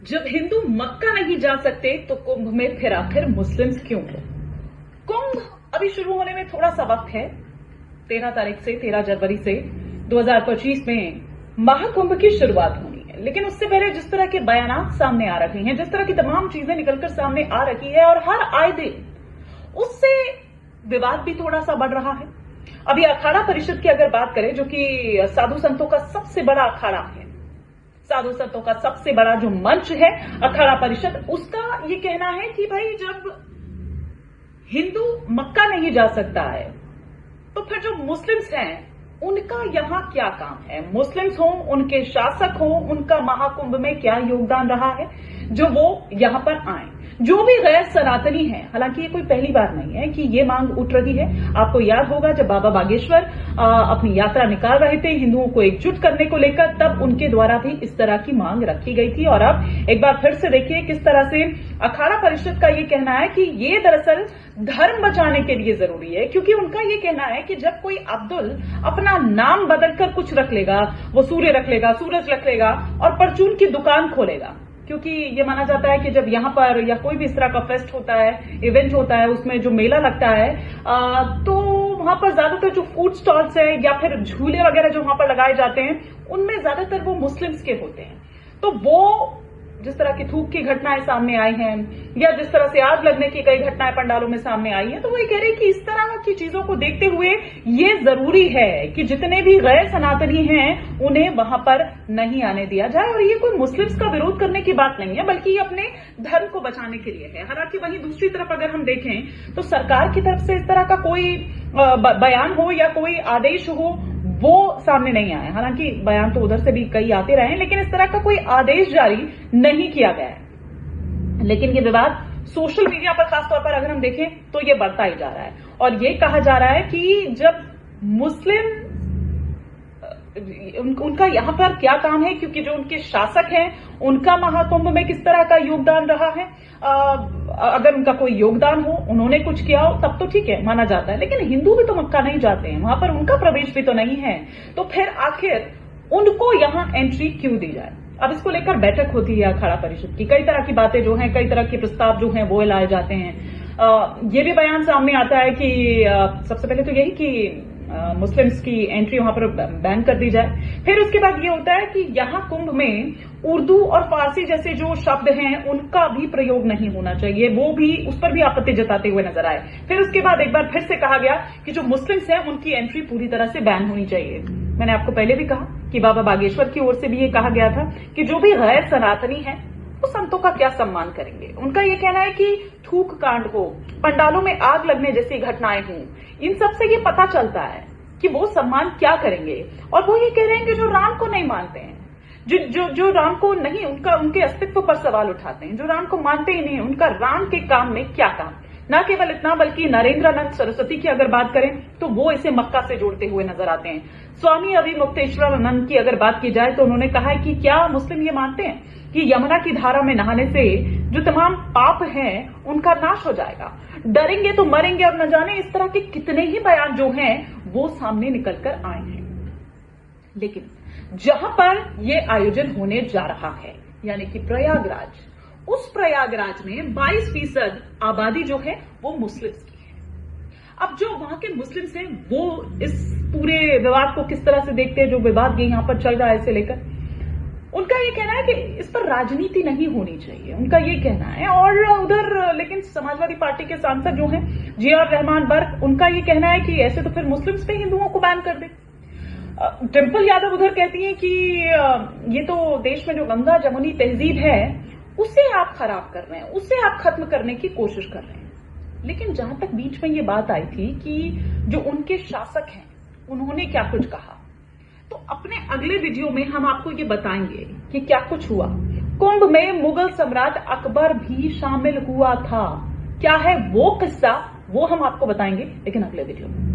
जब हिंदू मक्का नहीं जा सकते तो कुंभ में फिर आखिर मुस्लिम्स क्यों? कुंभ अभी शुरू होने में थोड़ा सा वक्त है। 13 जनवरी से 2025 में महाकुंभ की शुरुआत होनी है। लेकिन उससे पहले जिस तरह के बयानात सामने आ रहे हैं, जिस तरह की तमाम चीजें निकलकर सामने आ रही है और हर आए दिन उससे विवाद भी थोड़ा सा बढ़ रहा है। अभी अखाड़ा परिषद की अगर बात करें, जो कि साधु संतों का सबसे बड़ा अखाड़ा है, साधु संतों का सबसे बड़ा जो मंच है अखाड़ा परिषद, उसका ये कहना है कि भाई जब हिंदू मक्का नहीं जा सकता है तो फिर जो मुस्लिम्स हैं उनका यहां क्या काम है? मुस्लिम्स हो, उनके शासक हो, उनका महाकुंभ में क्या योगदान रहा है जो वो यहां पर आए? जो भी गैर सनातनी है, हालांकि ये कोई पहली बार नहीं है कि ये मांग उठ रही है। आपको याद होगा जब बाबा बागेश्वर अपनी यात्रा निकाल रहे थे हिंदुओं को एकजुट करने को लेकर, तब उनके द्वारा भी इस तरह की मांग रखी गई थी। और अब एक बार फिर से देखिए किस तरह से अखाड़ा परिषद का ये कहना है कि ये दरअसल धर्म बचाने के लिए जरूरी है, क्योंकि उनका ये कहना है कि जब कोई अब्दुल अपना नाम बदलकर कुछ रख लेगा, वो सूर्य रख लेगा, सूरज रख लेगा और परचून की दुकान खोलेगा, क्योंकि ये माना जाता है कि जब यहां पर या कोई भी इस तरह का फेस्ट होता है, इवेंट होता है, उसमें जो मेला लगता है तो वहां पर ज्यादातर जो फूड स्टॉल्स है या फिर झूले वगैरह जो वहां पर लगाए जाते हैं, उनमें ज्यादातर वो मुस्लिम्स के होते हैं। तो वो जिस तरह की थूक की घटनाएं सामने आई हैं या जिस तरह से आग लगने की कई घटनाएं पंडालों में सामने आई हैं, तो वो ये कह रहे हैं कि इस तरह की चीजों को देखते हुए ये जरूरी है कि जितने भी गैर सनातनी हैं उन्हें वहां पर नहीं आने दिया जाए। और ये कोई मुस्लिम्स का विरोध करने की बात नहीं है, बल्कि ये अपने धर्म को बचाने के लिए है। हालांकि वहीं दूसरी तरफ अगर हम देखें तो सरकार की तरफ से इस तरह का कोई बयान हो या कोई आदेश हो, वो सामने नहीं आया। हालांकि बयान तो उधर से भी कई आते रहे, लेकिन इस तरह का कोई आदेश जारी नहीं किया गया है। लेकिन ये विवाद सोशल मीडिया पर खासतौर पर अगर हम देखें तो ये बढ़ता ही जा रहा है और ये कहा जा रहा है कि जब मुस्लिम उनका यहां पर क्या काम है, क्योंकि जो उनके शासक हैं उनका महाकुंभ में किस तरह का योगदान रहा है। अगर उनका कोई योगदान हो, उन्होंने कुछ किया हो, तब तो ठीक है, माना जाता है। लेकिन हिंदू भी तो मक्का नहीं जाते हैं, वहां पर उनका प्रवेश भी तो नहीं है, तो फिर आखिर उनको यहां एंट्री क्यों दी जाए? अब इसको लेकर बैठक होती है अखाड़ा परिषद की, कई तरह की बातें जो हैं, कई तरह के प्रस्ताव जो हैं वो लाए जाते हैं। ये भी बयान सामने आता है कि सबसे पहले तो यही कि मुस्लिम्स की एंट्री वहां पर बैन कर दी जाए। फिर उसके बाद ये होता है कि यहां कुंभ में उर्दू और फारसी जैसे जो शब्द हैं उनका भी प्रयोग नहीं होना चाहिए, वो भी उस पर भी आपत्ति जताते हुए नजर आए। फिर उसके बाद एक बार फिर से कहा गया कि जो मुस्लिम्स हैं उनकी एंट्री पूरी तरह से बैन होनी चाहिए। मैंने आपको पहले भी कहा कि बाबा बागेश्वर की ओर से भी ये कहा गया था कि जो भी गैर सनातनी है वो संतों का क्या सम्मान करेंगे। उनका ये कहना है कि थूक कांड हो, पंडालों में आग लगने जैसी घटनाएं हों, इन सब से ये पता चलता है कि वो सम्मान क्या करेंगे। और वो ये कह रहे हैं कि जो राम को नहीं मानते हैं, जो राम को नहीं, उनके अस्तित्व पर सवाल उठाते हैं, जो राम को मानते ही नहीं, उनका राम के काम में क्या काम। न केवल इतना, बल्कि नरेंद्रानंद सरस्वती की अगर बात करें तो वो इसे मक्का से जोड़ते हुए नजर आते हैं। स्वामी अविमुक्तेश्वरानंद की अगर बात की जाए तो उन्होंने कहा है कि क्या मुस्लिम ये मानते हैं कि यमुना की धारा में नहाने से जो तमाम पाप हैं उनका नाश हो जाएगा, डरेंगे तो मरेंगे, और न जाने इस तरह के कितने ही बयान जो हैं वो सामने निकलकर आए हैं। लेकिन जहां पर ये आयोजन होने जा रहा है, यानी कि प्रयागराज, उस प्रयागराज में 22% आबादी जो है वो मुस्लिम्स की है। अब जो वहां के मुस्लिम्स हैं वो इस पूरे विवाद को किस तरह से देखते हैं, जो विवाद यहां पर चल रहा है इसे लेकर, उनका ये कहना है कि इस पर राजनीति नहीं होनी चाहिए, उनका ये कहना है। और उधर लेकिन समाजवादी पार्टी के सांसद जो हैं जी.आर. रहमान बर्क, उनका ये कहना है कि ऐसे तो फिर मुस्लिम्स पे हिंदुओं को बैन कर दे। डिम्पल यादव उधर कहती है कि ये तो देश में जो गंगा जमुनी तहजीब है उसे आप खराब कर रहे हैं, उसे आप खत्म करने की कोशिश कर रहे हैं। लेकिन जहां तक बीच में ये बात आई थी कि जो उनके शासक हैं उन्होंने क्या कुछ कहा, तो अपने अगले वीडियो में हम आपको ये बताएंगे कि क्या कुछ हुआ। कुंभ में मुगल सम्राट अकबर भी शामिल हुआ था, क्या है वो किस्सा, वो हम आपको बताएंगे, लेकिन अगले वीडियो में।